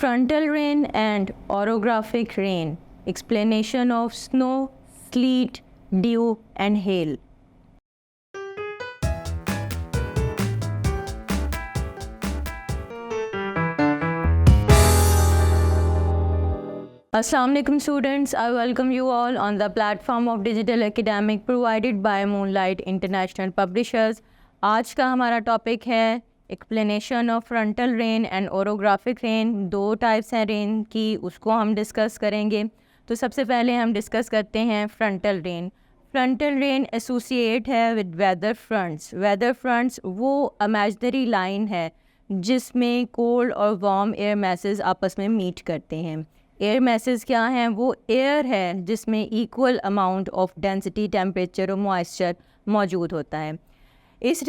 Frontal rain and orographic rain. Explanation of snow, sleet, dew and hail. Assalamualaikum students, I welcome you all on the platform of Digital Academic provided by Moonlight International Publishers. आज का हमारा topic है explanation of frontal rain and orographic rain. दो types हैं rain की, उसको हम discuss करेंगे. तो सबसे पहले हम डिस्कस करते हैं frontal rain. Frontal rain associate है with weather fronts. Weather fronts वो इमेजिनरी लाइन है जिसमें कोल्ड और वार्म एयर मैसेज आपस में मीट करते हैं. एयर मैसेज क्या हैं? वो एयर है जिसमें equal amount of density, temperature और मॉइस्चर मौजूद होता है. इस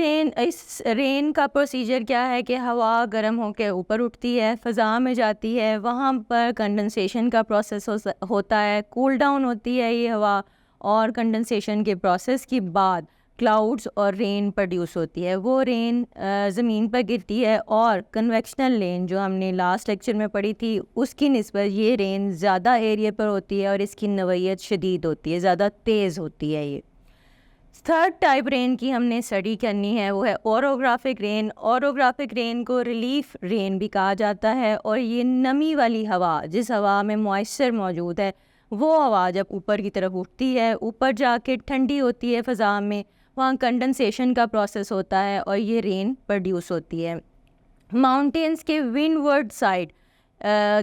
रेन का प्रोसीजर क्या है कि हवा गर्म होकर ऊपर उठती है, फ़ज़ा में जाती है, वहाँ पर कंडेंसेशन का प्रोसेस होता है, कूल डाउन होती है ये हवा, और कंडेंसेशन के प्रोसेस के बाद क्लाउड्स और रेन प्रोड्यूस होती है. वो रेन ज़मीन पर गिरती है और कन्वेक्शनल रेन जो हमने लास्ट लेक्चर में पढ़ी थी उसकी निस्बत ये रेन ज़्यादा एरिया पर होती है और इसकी नवैयत शदीद होती है, ज़्यादा तेज़ होती है. ये थर्ड टाइप रेन की हमने स्टडी करनी है, वो है ओरोग्राफिक रेन. ओरोग्राफिक रेन को रिलीफ रेन भी कहा जाता है और ये नमी वाली हवा, जिस हवा में मॉइस्चर मौजूद है, वो हवा जब ऊपर की तरफ उठती है, ऊपर जाके ठंडी होती है फ़ज़ा में, वहाँ कंडेंसेशन का प्रोसेस होता है और ये रेन प्रोड्यूस होती है. माउंटेन्स के विंडवर्ड साइड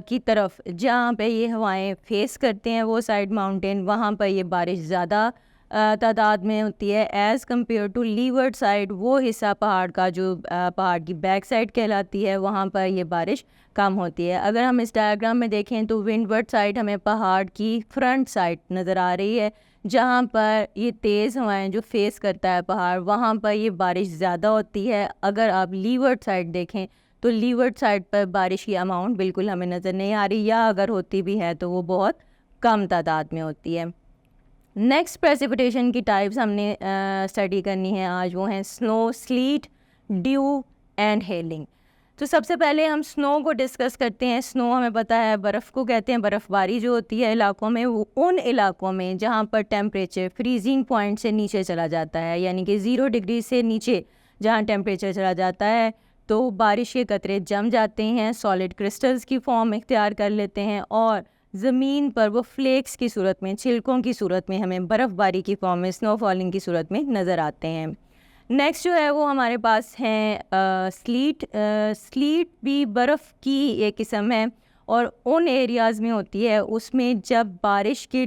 की तरफ जहाँ पे ये हवाएं फेस करते हैं, वो साइड माउंटेन, वहाँ पर ये बारिश ज़्यादा तादाद में होती है as compare to leeward side. वो हिस्सा पहाड़ का जो पहाड़ की बैक साइड कहलाती है, वहाँ पर ये बारिश कम होती है. अगर हम इस डायग्राम में देखें तो विंडवर्ड साइड हमें पहाड़ की फ्रंट साइड नज़र आ रही है, जहाँ पर ये तेज़ हवाएं जो फेस करता है पहाड़, वहाँ पर ये बारिश ज़्यादा होती है. अगर आप लीवर्ड साइड देखें तो लीवर्ड साइड पर बारिश की अमाउंट बिल्कुल हमें नज़र नहीं आ रही, या अगर होती भी है तो वो बहुत कम तादाद में होती है. नेक्स्ट प्रेसिपिटेशन की टाइप्स हमने स्टडी करनी है आज, वो हैं snow, slit, due and hailing. तो सबसे पहले हम स्नो को डिस्कस करते हैं. स्नो हमें पता है बर्फ़ को कहते हैं. बर्फ़बारी जो होती है इलाकों में, वो उन इलाकों में जहाँ पर टेम्परेचर फ्रीजिंग पॉइंट से नीचे चला जाता है, यानी कि 0 डिग्री से नीचे जहाँ टेम्परेचर चला जाता है, तो बारिश के कतरे जम जाते हैं, सॉलिड क्रिस्टल्स की फॉर्म इख्तियार कर लेते हैं और ज़मीन पर वो फ्लेक्स की सूरत में, छिलकों की सूरत में हमें बर्फ़बारी की फॉर्म में, स्नो फॉलिंग की सूरत में नज़र आते हैं. नेक्स्ट जो है वो हमारे पास है स्लीट. स्लीट भी बर्फ़ की एक किस्म है और उन एरियाज़ में होती है उसमें जब बारिश के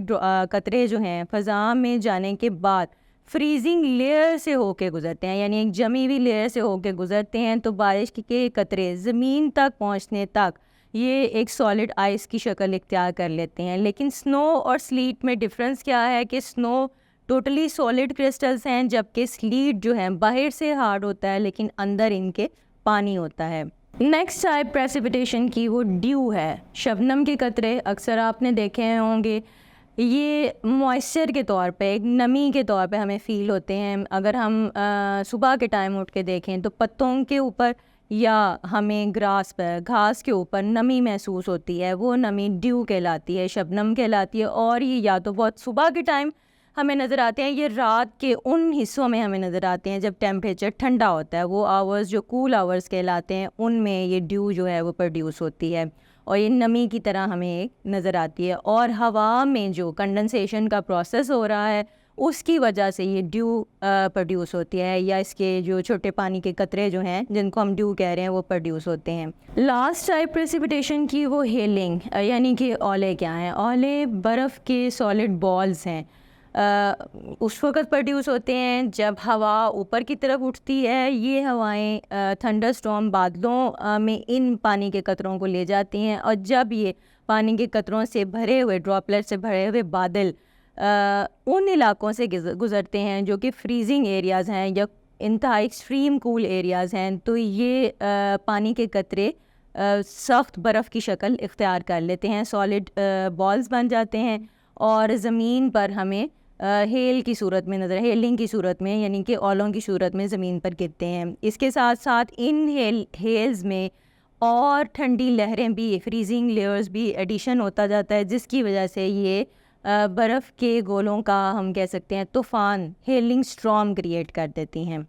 कतरे जो हैं फ़ज़ा में जाने के बाद फ्रीजिंग लेयर से होके गुज़रते हैं, यानी एक जमी हुई लेयर से होके गुज़रते हैं, तो बारिश के कतरे ज़मीन तक पहुँचने तक ये एक सॉलिड आइस की शक्ल इख्तियार कर लेते हैं. लेकिन स्नो और स्लीट में डिफरेंस क्या है कि स्नो टोटली सॉलिड क्रिस्टल्स हैं, जबकि स्लीट जो है बाहर से हार्ड होता है लेकिन अंदर इनके पानी होता है. नेक्स्ट टाइप प्रेसिपिटेशन की वो ड्यू है. शबनम के कतरे अक्सर आपने देखे होंगे, ये मॉइस्चर के तौर पे, एक नमी के तौर पे हमें फ़ील होते हैं. अगर हम सुबह के टाइम उठ के देखें तो पत्तों के ऊपर या हमें ग्रास पर, घास के ऊपर नमी महसूस होती है, वो नमी ड्यू कहलाती है, शबनम कहलाती है. और ये या तो बहुत सुबह के टाइम हमें नज़र आते हैं, ये रात के उन हिस्सों में हमें नज़र आते हैं जब टेम्परेचर ठंडा होता है. वो आवर्स जो कूल आवर्स कहलाते हैं, उनमें ये ड्यू जो है वो प्रोड्यूस होती है और ये नमी की तरह हमें एक नज़र आती है. और हवा में जो कंडेंसेशन का प्रोसेस हो रहा है उसकी वजह से ये ड्यू प्रोड्यूस होती है, या इसके जो छोटे पानी के कतरे जो हैं जिनको हम ड्यू कह रहे हैं वो प्रोड्यूस होते हैं. लास्ट टाइप प्रेसिपिटेशन की वो हेलिंग, यानी कि ओले क्या हैं? ओले बर्फ़ के सॉलिड बॉल्स हैं. उस वक़्त प्रोड्यूस होते हैं जब हवा ऊपर की तरफ उठती है. ये हवाएं थंडर स्टॉर्म, बादलों में इन पानी के कतरों को ले जाती हैं, और जब ये पानी के कतरों से भरे हुए, ड्रॉपलेट से भरे हुए बादल उन इलाकों से गुज़रते हैं जो कि फ्रीजिंग एरियाज़ हैं या इंतहा एक्सट्रीम कूल एरियाज़ हैं, तो ये पानी के कतरे सख्त बर्फ़ की शक्ल इख्तियार कर लेते हैं, सॉलिड बॉल्स बन जाते हैं और ज़मीन पर हमें हेल की सूरत में हेलिंग की सूरत में, यानी कि ओलों की सूरत में ज़मीन पर गिरते हैं. इसके साथ साथ इन हेल्स में और ठंडी लहरें भी, फ्रीजिंग लेयर्स भी एडिशन होता जाता है, जिसकी वजह से ये बर्फ़ के गोलों का हम कह सकते हैं तूफ़ान, हेलिंग स्टॉर्म क्रिएट कर देती हैं।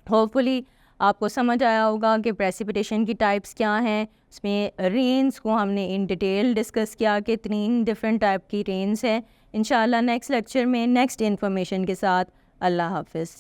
होपफुली आपको समझ आया होगा कि प्रेसिपिटेशन की टाइप्स क्या हैं। उसमें रेन्स को हमने इन डिटेल डिस्कस किया कि 3 डिफरेंट टाइप की रेन्स हैं। इंशाल्लाह नेक्स्ट लेक्चर में नेक्स्ट इन्फॉर्मेशन के साथ। अल्लाह हाफ़िज़।